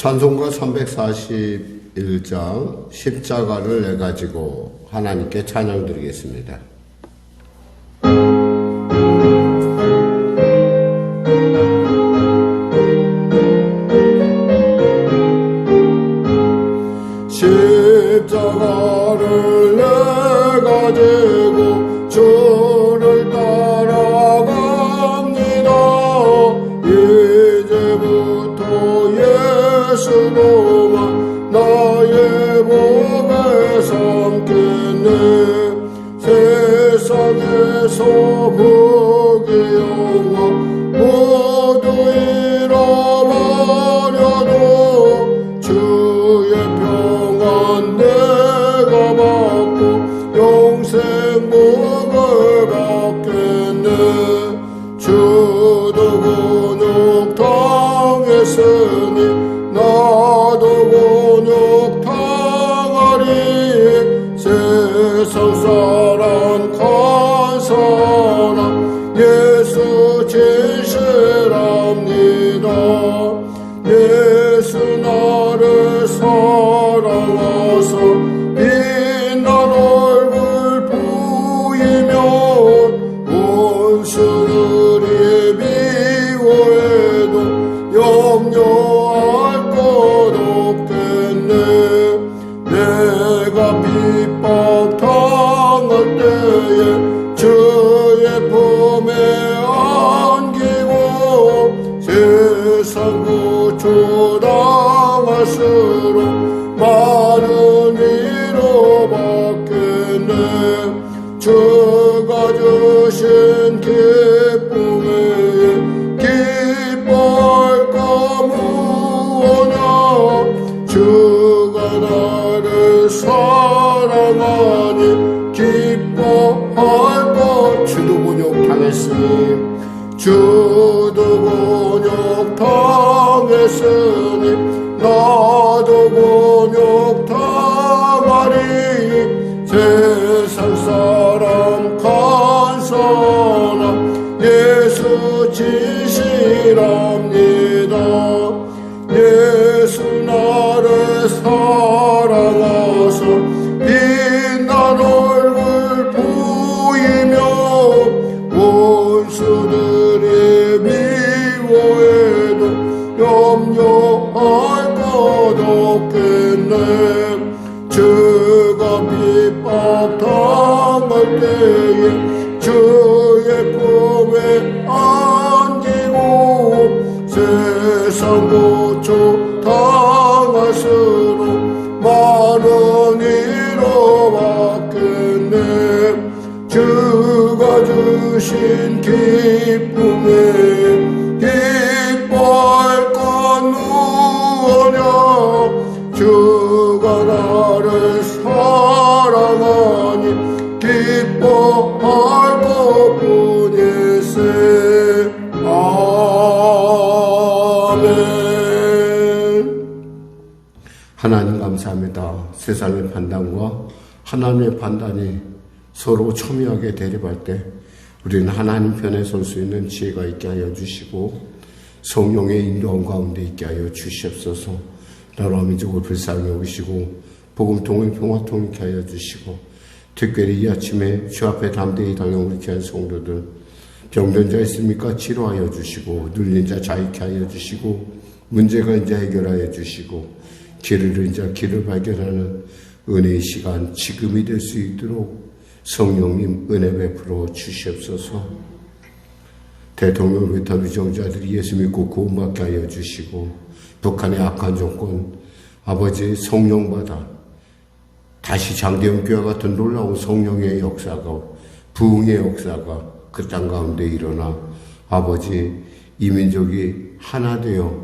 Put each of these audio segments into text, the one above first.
찬송가 341장 십자가를 내 가지고 하나님께 찬양 드리겠습니다. 십자가를 내 가지고 주를 따라갑니다. 이제부터 예수로만 나의 몸에 삼겠네. 세상에서 복의 영광 모두 잃어버려도 주의 평안 내가 받고 영생 복을 받겠네. 주도 곤욕 당했으니 나도 곤욕 당하리. 세상 사랑 간사나 예수 진실합니다. 예수 나를 사랑하사 빛난 얼굴 보이면 원수들이 미워해도 염려할 것 없겠네. 내가 핍박 당할 때에 주의 품에 안기고 세상 구주 당할수록 많은 위로 받겠네. 주가 주신 기쁨에 기뻐할까 무엇냐. 주가 나를 사랑하니 기뻐할 것. 주도 곤욕 당했으니 주도 곤욕 당했으니 나도 곤욕 당하리. 세상 사람 간사나 예수 진실합니다. 예수 나를 사랑하사 빛난 얼굴 보이며 원수들이 미워해도 염려할 것 없겠네. 주가 핍박 당할 때에 주의 품에 안기고 세상 고초 당할수록 많은 위로 받겠네. 주가 주신 기쁨에 기뻐할 것 무엇냐. 주가 나를 사랑하니 기뻐할 것뿐일세. 아멘. 하나님 감사합니다. 세상의 판단과 하나님의 판단이 서로 첨예하게 대립할 때 우리는 하나님 편에 설 수 있는 지혜가 있게 하여 주시고 성령의 인도함 가운데 있게 하여 주시옵소서. 나로 민족을 불쌍히 여기시고 복음통을 평화통일케 하여 주시고 특별히 이 아침에 주 앞에 담대히 달려온 귀한 성도들 병든 자 있습니까? 치료하여 주시고 눌린 자 자유케 하여 주시고 문제가 이제 해결하여 주시고 길을 잃은 자 길을 발견하는 은혜의 시간 지금이 될 수 있도록 성령님 은혜 베풀어 주시옵소서. 대통령 비롯한 위정자들이 예수 믿고 구원받게 하여 주시고 북한의 악한 정권 아버지 성령받아 다시 장대현 교회와 같은 놀라운 성령의 역사가 부흥의 역사가 그 땅 가운데 일어나 아버지 이 민족이 하나 되어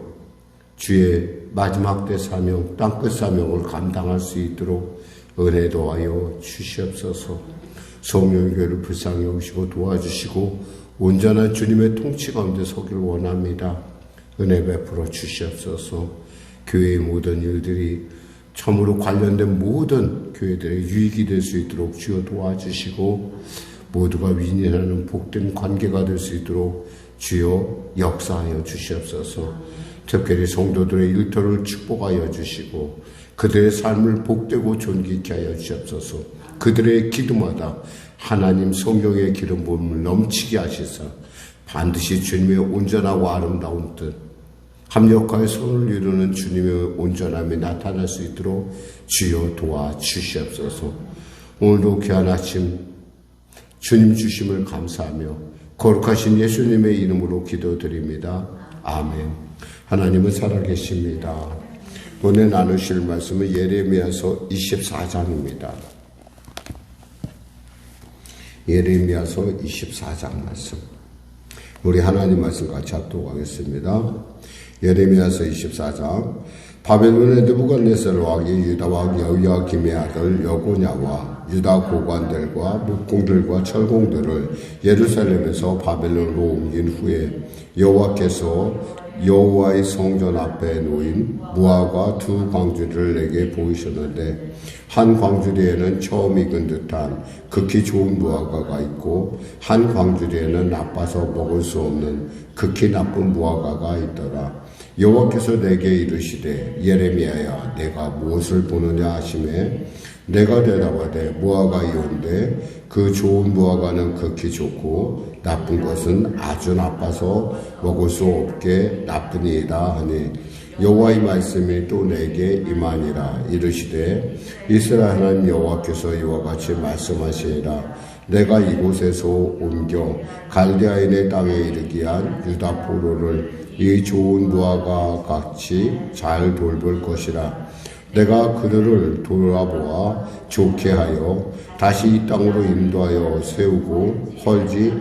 주의 마지막 때 사명 땅끝 사명을 감당할 수 있도록 은혜 도하여 주시옵소서. 성령의 교회를 불쌍히 여기시고 도와주시고 온전한 주님의 통치 가운데 서기를 원합니다. 은혜 베풀어 주시옵소서. 교회의 모든 일들이 참으로 관련된 모든 교회들의 유익이 될 수 있도록 주여 도와주시고 모두가 윈윈하는 복된 관계가 될 수 있도록 주여 역사하여 주시옵소서. 특별히 성도들의 일터를 축복하여 주시고 그들의 삶을 복되고 존귀케 하여 주옵소서. 그들의 기도마다 하나님 성령의 기름 부음을 넘치게 하시사 반드시 주님의 온전하고 아름다운 뜻, 합력하여 손을 이루는 주님의 온전함이 나타날 수 있도록 주여 도와주시옵소서. 오늘도 귀한 아침 주님 주심을 감사하며 거룩하신 예수님의 이름으로 기도드립니다. 아멘. 하나님은 살아계십니다. 오늘 나누실 말씀은 예레미야서 24장입니다. 예레미야서 24장 말씀. 우리 하나님 말씀 같이 합독 하겠습니다. 예레미야서 24장. 바벨론의 느부갓네살 왕이 유다 왕 여호야김의 아들 여고냐와 유다 고관들과 목공들과 철공들을 예루살렘에서 바벨론으로 옮긴 후에 여호와께서 여호와의 성전 앞에 놓인 무화과 두 광주리를 내게 보이셨는데 한 광주리에는 처음 익은 듯한 극히 좋은 무화과가 있고 한 광주리에는 나빠서 먹을 수 없는 극히 나쁜 무화과가 있더라. 여호와께서 내게 이르시되 예레미야야 내가 무엇을 보느냐 하시매 내가 대답하되 무화과이온데 그 좋은 무화과는 극히 좋고 나쁜 것은 아주 나빠서 먹을 수 없게 나쁘니이다 하니 여호와의 말씀이 또 내게 임하니라. 이르시되 이스라엘 하나님 여호와께서 이와 같이 말씀하시니라. 내가 이곳에서 옮겨 갈대아인의 땅에 이르게 한 유다 포로를 이 좋은 무화과 같이 잘 돌볼 것이라. 내가 그들을 돌아보아 좋게 하여 다시 이 땅으로 인도하여 세우고 헐지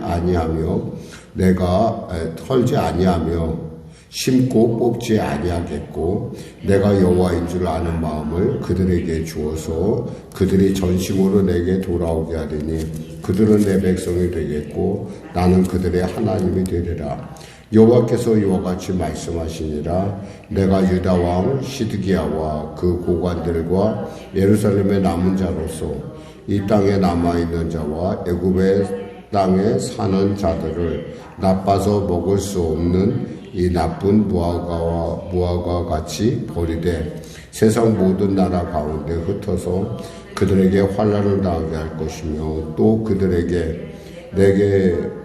아니하며 심고 뽑지 아니하겠고 내가 여호와인 줄 아는 마음을 그들에게 주어서 그들이 전심으로 내게 돌아오게 하리니 그들은 내 백성이 되겠고 나는 그들의 하나님이 되리라. 여호와께서 이와 같이 말씀하시니라. 내가 유다 왕 시드기야와 그 고관들과 예루살렘의 남은 자로서 이 땅에 남아있는 자와 애굽의 땅에 사는 자들을 나빠서 먹을 수 없는 이 나쁜 무화과 같이 버리되 세상 모든 나라 가운데 흩어서 그들에게 환난을 당하게 할 것이며 또 그들에게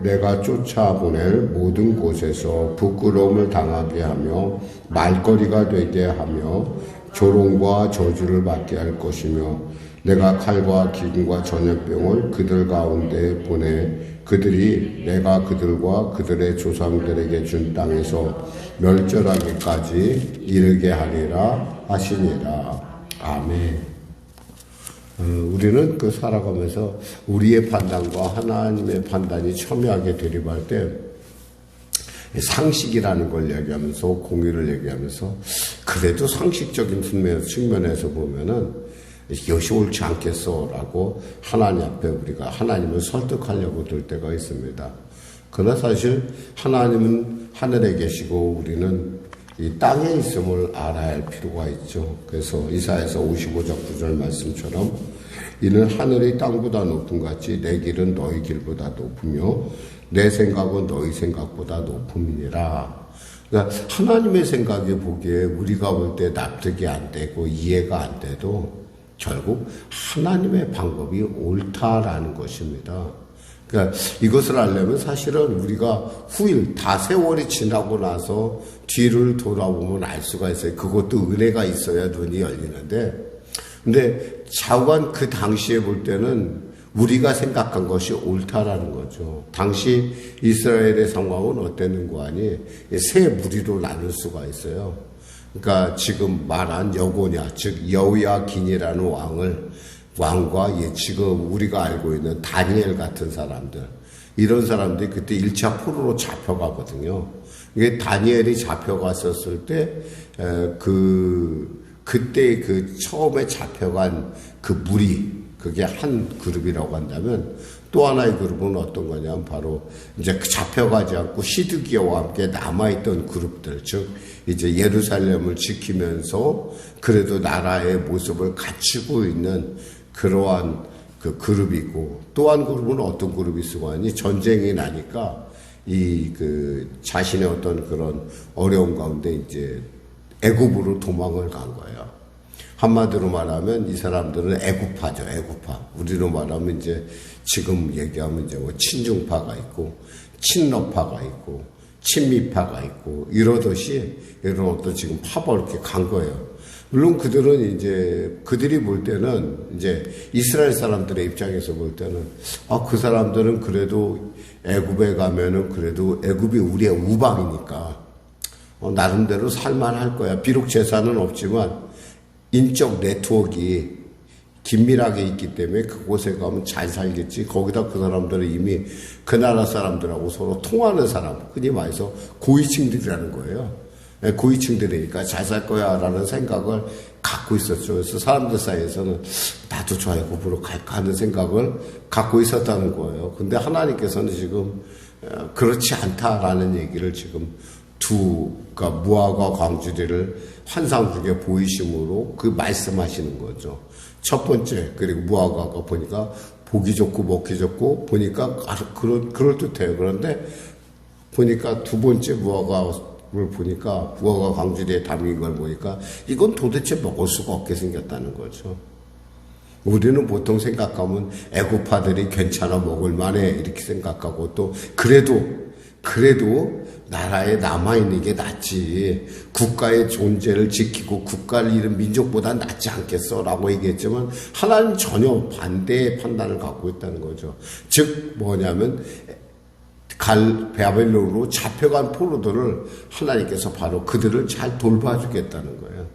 내가 쫓아보낼 모든 곳에서 부끄러움을 당하게 하며 말거리가 되게 하며 조롱과 저주를 받게 할 것이며 내가 칼과 기근과 전염병을 그들 가운데 보내 그들이 내가 그들과 그들의 조상들에게 준 땅에서 멸절하기까지 이르게 하리라 하시니라. 아멘. 우리는 살아가면서 우리의 판단과 하나님의 판단이 첨예하게 대립할 때 상식이라는 걸 얘기하면서 공의를 얘기하면서 그래도 상식적인 측면에서 보면은 이것이 옳지 않겠어라고 하나님 앞에 우리가 하나님을 설득하려고 들 때가 있습니다. 그러나 사실 하나님은 하늘에 계시고 우리는 이 땅에 있음을 알아야 할 필요가 있죠. 그래서 이사야서 55장 9절 말씀처럼 이는 하늘이 땅보다 높은 같이 내 길은 너희 길보다 높으며 내 생각은 너희 생각보다 높음이니라. 그러니까 하나님의 생각에 보기에 우리가 볼 때 납득이 안 되고 이해가 안 돼도 결국 하나님의 방법이 옳다라는 것입니다. 그러니까 이것을 알려면 사실은 우리가 후일 다 세월이 지나고 나서 뒤를 돌아보면 알 수가 있어요. 그것도 은혜가 있어야 눈이 열리는데 근데 좌우한 그 당시에 볼 때는 우리가 생각한 것이 옳다라는 거죠. 당시 이스라엘의 상황은 어땠는가 하니 세 무리로 나눌 수가 있어요. 그러니까 지금 말한 여고냐, 즉 여호야긴이라는 왕과 지금 우리가 알고 있는 다니엘 같은 사람들, 이런 사람들이 그때 1차 포로로 잡혀가거든요. 이게 다니엘이 잡혀갔었을 때 그때 처음에 잡혀간 그 무리, 그게 한 그룹이라고 한다면 또 하나의 그룹은 어떤 거냐면 바로 이제 잡혀가지 않고 시드기야와 함께 남아있던 그룹들, 즉 이제 예루살렘을 지키면서 그래도 나라의 모습을 갖추고 있는 그러한 그 그룹이고, 또 한 그룹은 어떤 그룹이 있고 하니 전쟁이 나니까 자신의 어떤 그런 어려움 가운데 이제 애굽으로 도망을 간 거예요. 한마디로 말하면 이 사람들은 애굽파죠, 애굽파. 우리로 말하면 이제 지금 얘기하면 이제 뭐 친중파가 있고, 친러파가 있고, 친미파가 있고, 이러듯이 이런 어떤 지금 파벌 이렇게 간 거예요. 물론 그들이 볼 때는 이제 이스라엘 사람들의 입장에서 볼 때는 그 사람들은 그래도 애굽에 가면은 그래도 애굽이 우리의 우방이니까 나름대로 살만할 거야. 비록 재산은 없지만 인적 네트워크가 긴밀하게 있기 때문에 그곳에 가면 잘 살겠지. 거기다 그 사람들은 이미 그 나라 사람들하고 서로 통하는 사람, 흔히 말해서 고위층들이라는 거예요. 고위층들이니까 잘 살 거야 라는 생각을 갖고 있었죠. 그래서 사람들 사이에서는 나도 저 애굽으로 갈까 하는 생각을 갖고 있었다는 거예요. 근데 하나님께서는 지금 그렇지 않다라는 얘기를 지금 그러니까 무화과 광주리를 환상 중에 보이심으로 말씀하시는 거죠. 첫 번째, 그리고 무화과가 보니까 보기 좋고 먹기 좋고 보니까 그럴듯해요. 그런데 보니까 두 번째 무화과를 보니까 무화과 광주리에 담긴 걸 보니까 이건 도대체 먹을 수가 없게 생겼다는 거죠. 우리는 보통 생각하면 애굽파들이 괜찮아 먹을 만해 이렇게 생각하고 또 그래도 나라에 남아있는 게 낫지. 국가의 존재를 지키고 국가를 잃은 민족보다 낫지 않겠어 라고 얘기했지만 하나님은 전혀 반대의 판단을 갖고 있다는 거죠. 즉 뭐냐면 바벨론으로 잡혀간 포로들을 하나님께서 바로 그들을 잘 돌봐주겠다는 거예요.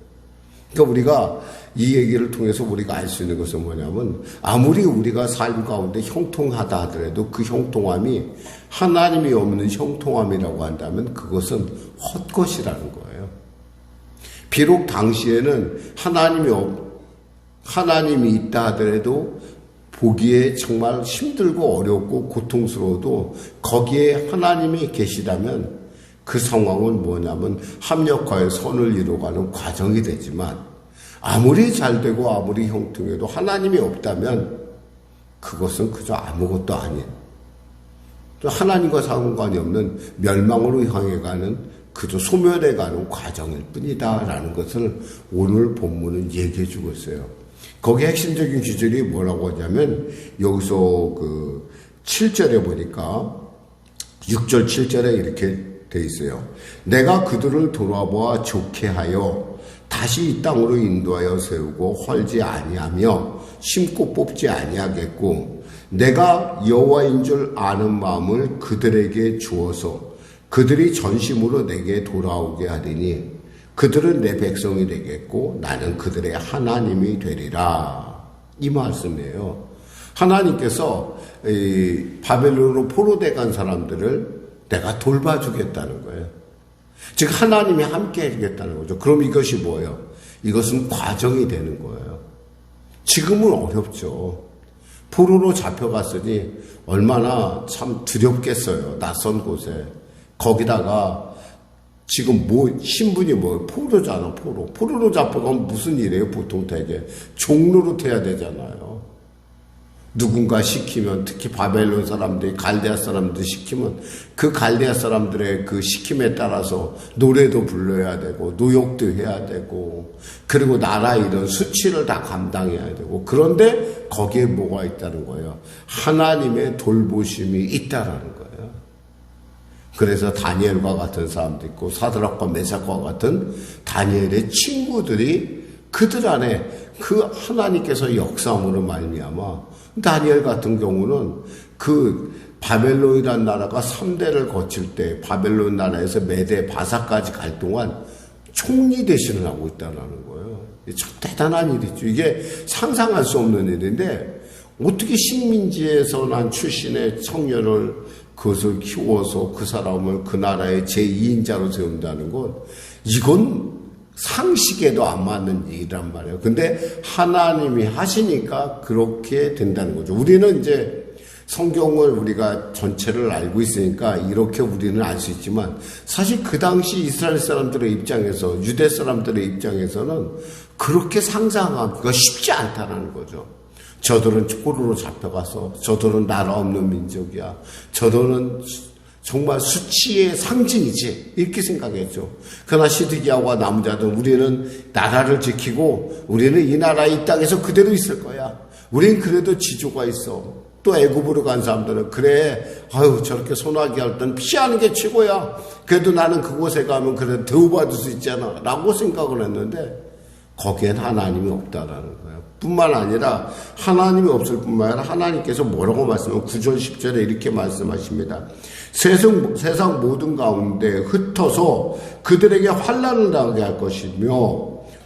그러니까 우리가 이 얘기를 통해서 우리가 알 수 있는 것은 뭐냐면 아무리 우리가 삶 가운데 형통하다 하더라도 그 형통함이 하나님이 없는 형통함이라고 한다면 그것은 헛것이라는 거예요. 비록 당시에는 하나님이 있다 하더라도 보기에 정말 힘들고 어렵고 고통스러워도 거기에 하나님이 계시다면 그 상황은 뭐냐면 합력하여 선을 이루어가는 과정이 되지만 아무리 잘되고 아무리 형통해도 하나님이 없다면 그것은 그저 아무것도 아닌 또 하나님과 상관이 없는 멸망으로 향해 가는 그저 소멸해 가는 과정일 뿐이다 라는 것을 오늘 본문은 얘기해 주고 있어요. 거기에 핵심적인 기준이 뭐라고 하냐면 여기서 7절에 보니까 6절 7절에 이렇게 돼 있어요. 내가 그들을 돌아보아 좋게 하여 다시 이 땅으로 인도하여 세우고 헐지 아니하며 심고 뽑지 아니하겠고 내가 여호와인 줄 아는 마음을 그들에게 주어서 그들이 전심으로 내게 돌아오게 하리니 그들은 내 백성이 되겠고 나는 그들의 하나님이 되리라. 이 말씀이에요. 하나님께서 바벨론으로 포로돼 간 사람들을 내가 돌봐주겠다는 거예요. 즉 하나님이 함께 해주겠다는 거죠. 그럼 이것이 뭐예요? 이것은 과정이 되는 거예요. 지금은 어렵죠. 포로로 잡혀갔으니 얼마나 참 두렵겠어요. 낯선 곳에. 거기다가 지금 신분이 뭐예요? 포로잖아, 포로. 포로로 잡혀가면 무슨 일이에요? 보통 되게 종로로 태야 되잖아요. 누군가 시키면, 특히 바벨론 사람들이, 갈대아 사람들이 시키면 그 갈대아 사람들의 그 시킴에 따라서 노래도 불러야 되고, 노역도 해야 되고, 그리고 나라 이런 수치를 다 감당해야 되고, 그런데 거기에 뭐가 있다는 거예요? 하나님의 돌보심이 있다라는 거예요. 그래서 다니엘과 같은 사람도 있고, 사드락과 메삭과 같은 다니엘의 친구들이 그들 안에 그 하나님께서 역사함으로 말미암아 다니엘 같은 경우는 그 바벨론이라는 나라가 3대를 거칠 때 바벨론 나라에서 메대 바사까지 갈 동안 총리 대신을 하고 있다는 거예요. 참 대단한 일이죠. 이게 상상할 수 없는 일인데 어떻게 식민지에서 난 출신의 청년을 그것을 키워서 그 사람을 그 나라의 제2인자로 세운다는 것, 이건 상식에도 안 맞는 일이란 말이에요. 근데 하나님이 하시니까 그렇게 된다는 거죠. 우리는 이제 성경을 우리가 전체를 알고 있으니까 이렇게 우리는 알 수 있지만 사실 그 당시 이스라엘 사람들의 입장에서, 유대 사람들의 입장에서는 그렇게 상상하기가 쉽지 않다는 거죠. 저들은 포로로 잡혀가서 저들은 나라 없는 민족이야. 저들은 정말 수치의 상징이지 이렇게 생각했죠. 그러나 시드기야와 남자들은 우리는 나라를 지키고 우리는 이 나라의 이 땅에서 그대로 있을 거야. 우린 그래도 지조가 있어. 또 애굽으로 간 사람들은 그래 아유 저렇게 소나기 할 땐 피하는 게 최고야. 그래도 나는 그곳에 가면 그래도 대우받을 수 있잖아 라고 생각을 했는데 거기엔 하나님이 없다라는 거예요. 뿐만 아니라 하나님이 없을 뿐만 아니라 하나님께서 뭐라고 말씀하면 9절 10절에 이렇게 말씀하십니다. 세상 모든 가운데 흩어서 그들에게 환난을 당하게 할 것이며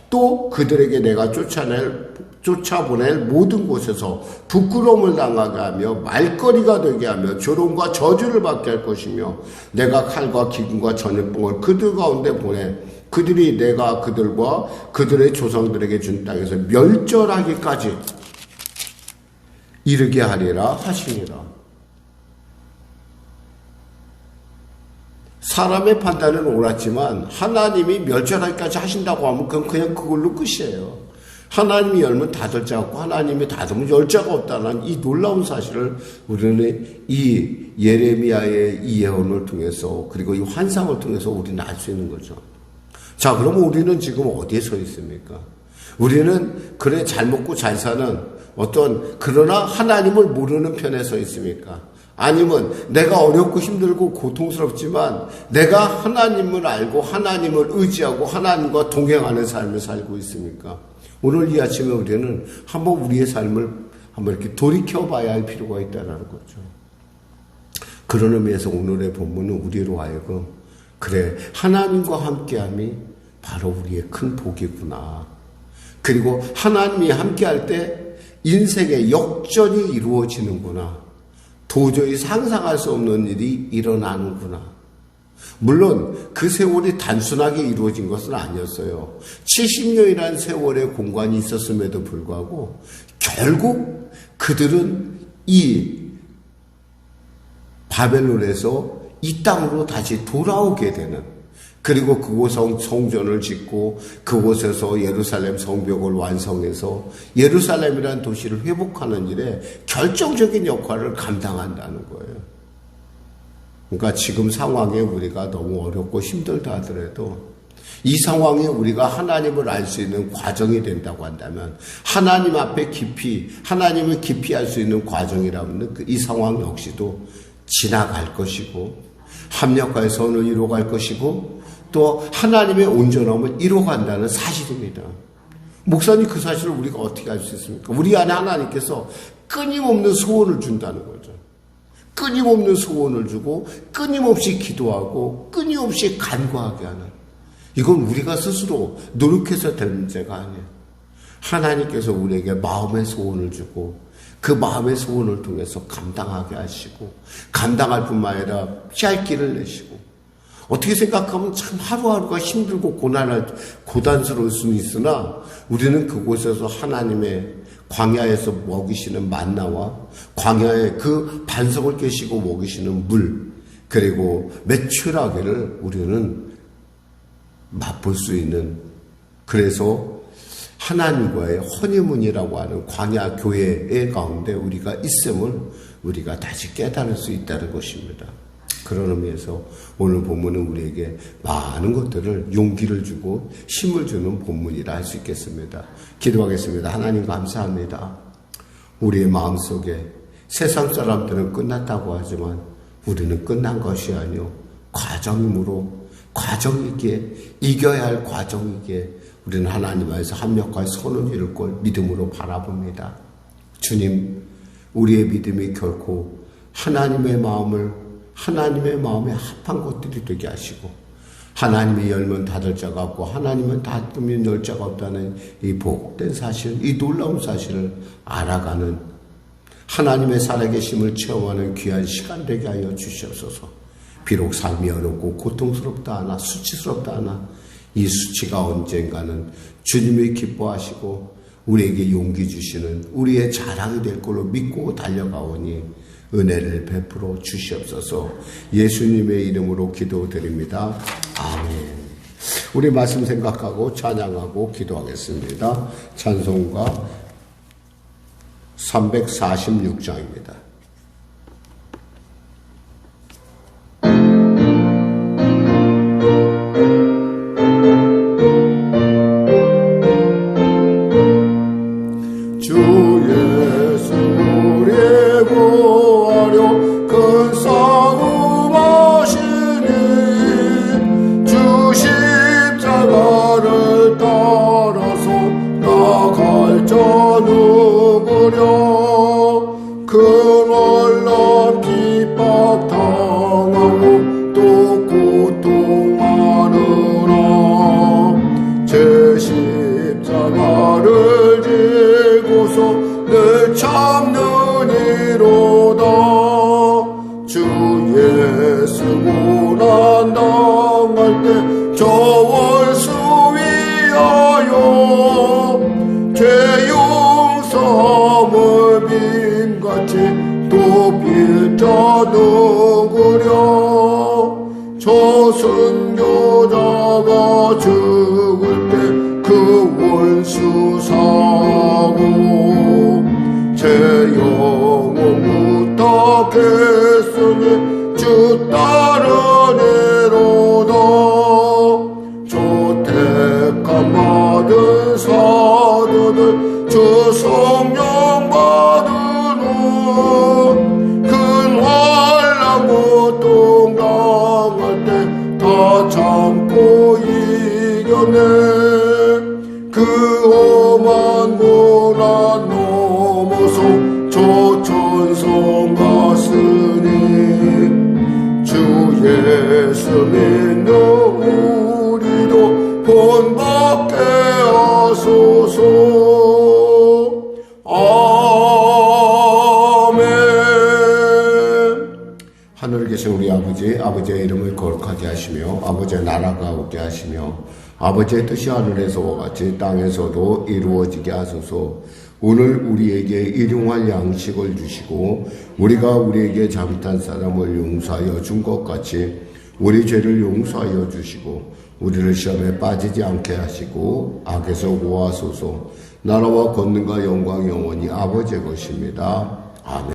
또 그들에게 내가 쫓아보낼 모든 곳에서 부끄러움을 당하게 하며 말거리가 되게 하며 조롱과 저주를 받게 할 것이며 내가 칼과 기근과 전염병을 그들 가운데 보내 그들이 내가 그들과 그들의 조상들에게 준 땅에서 멸절하기까지 이르게 하리라 하시니라. 사람의 판단은 옳았지만 하나님이 멸절하기까지 하신다고 하면 그건 그냥 그걸로 끝이에요. 하나님이 열면 닫을 자 없고 하나님이 닫으면 열 자가 없다는 이 놀라운 사실을 우리는 이 예레미야의 이 예언을 통해서 그리고 이 환상을 통해서 우리는 알 수 있는 거죠. 자, 그러면 우리는 지금 어디에 서 있습니까? 우리는 그래 잘 먹고 잘 사는 그러나 하나님을 모르는 편에 서 있습니까? 아니면 내가 어렵고 힘들고 고통스럽지만 내가 하나님을 알고 하나님을 의지하고 하나님과 동행하는 삶을 살고 있습니까? 오늘 이 아침에 우리는 한번 우리의 삶을 한번 이렇게 돌이켜봐야 할 필요가 있다는 거죠. 그런 의미에서 오늘의 본문은 우리로 하여금 그래 하나님과 함께함이 바로 우리의 큰 복이구나. 그리고 하나님이 함께할 때 인생의 역전이 이루어지는구나. 도저히 상상할 수 없는 일이 일어나는구나. 물론 그 세월이 단순하게 이루어진 것은 아니었어요. 70년이라는 세월의 공간이 있었음에도 불구하고 결국 그들은 이 바벨론에서 이 땅으로 다시 돌아오게 되는, 그리고 그곳 성전을 짓고 그곳에서 예루살렘 성벽을 완성해서 예루살렘이라는 도시를 회복하는 일에 결정적인 역할을 감당한다는 거예요. 그러니까 지금 상황에 우리가 너무 어렵고 힘들다 하더라도 이 상황에 우리가 하나님을 알 수 있는 과정이 된다고 한다면, 하나님 앞에 하나님을 깊이 알 수 있는 과정이라면 이 상황 역시도 지나갈 것이고 합력하여 선을 이루어갈 것이고 또 하나님의 온전함을 이루어간다는 사실입니다. 목사님, 그 사실을 우리가 어떻게 알 수 있습니까? 우리 안에 하나님께서 끊임없는 소원을 준다는 거죠. 끊임없는 소원을 주고 끊임없이 기도하고 끊임없이 간구하게 하는, 이건 우리가 스스로 노력해서 될 문제가 아니에요. 하나님께서 우리에게 마음의 소원을 주고 그 마음의 소원을 통해서 감당하게 하시고, 감당할 뿐만 아니라 피할 길을 내시고, 어떻게 생각하면 참 하루하루가 힘들고 고단스러울 수는 있으나 우리는 그곳에서 하나님의 광야에서 먹이시는 만나와 광야에 그 반석을 깨시고 먹이시는 물, 그리고 매출하기를 우리는 맛볼 수 있는, 그래서 하나님과의 허니문이라고 하는 광야 교회의 가운데 우리가 있음을 우리가 다시 깨달을 수 있다는 것입니다. 그런 의미에서 오늘 본문은 우리에게 많은 것들을 용기를 주고 힘을 주는 본문이라 할 수 있겠습니다. 기도하겠습니다. 하나님 감사합니다. 우리의 마음속에 세상 사람들은 끝났다고 하지만 우리는 끝난 것이 아니요 과정이므로, 과정이기에, 이겨야 할 과정이기에 우리는 하나님 안에서 합력할 선을 이룰 걸 믿음으로 바라봅니다. 주님, 우리의 믿음이 결코 하나님의 마음에 합한 것들이 되게 하시고, 하나님이 열면 닫을 자가 없고 하나님은 닫으면 열 자가 없다는 이 복된 사실, 이 놀라운 사실을 알아가는 하나님의 살아계심을 체험하는 귀한 시간 되게 하여 주시옵소서. 비록 삶이 어렵고 고통스럽다 하나 수치스럽다 하나 이 수치가 언젠가는 주님이 기뻐하시고 우리에게 용기 주시는 우리의 자랑이 될 걸로 믿고 달려가오니 은혜를 베풀어 주시옵소서. 예수님의 이름으로 기도드립니다. 아멘. 우리 말씀 생각하고 찬양하고 기도하겠습니다. 찬송가 346장입니다. 주사고 제 영혼부터 개성에 주 따르네로다. 저 택함 받은 사도들 주 성령 받으러 큰 환난 고통 당할 때 다 참고 이겨내. 그 험한 고난 넘어서 저 천성 갔으니 주 예수 믿는 우리도 본받게 하소서. 아멘. 하늘에 계신 우리 아버지, 아버지의 이름을 거룩하게 하시며 아버지의 나라가 오게 하시며 아버지의 뜻이 하늘에서와 같이 땅에서도 이루어지게 하소서. 오늘 우리에게 일용할 양식을 주시고 우리가 우리에게 잘못한 사람을 용서하여 준 것 같이 우리 죄를 용서하여 주시고 우리를 시험에 빠지지 않게 하시고 악에서 구하소서. 나라와 권능과 영광 영원히 아버지의 것입니다. 아멘.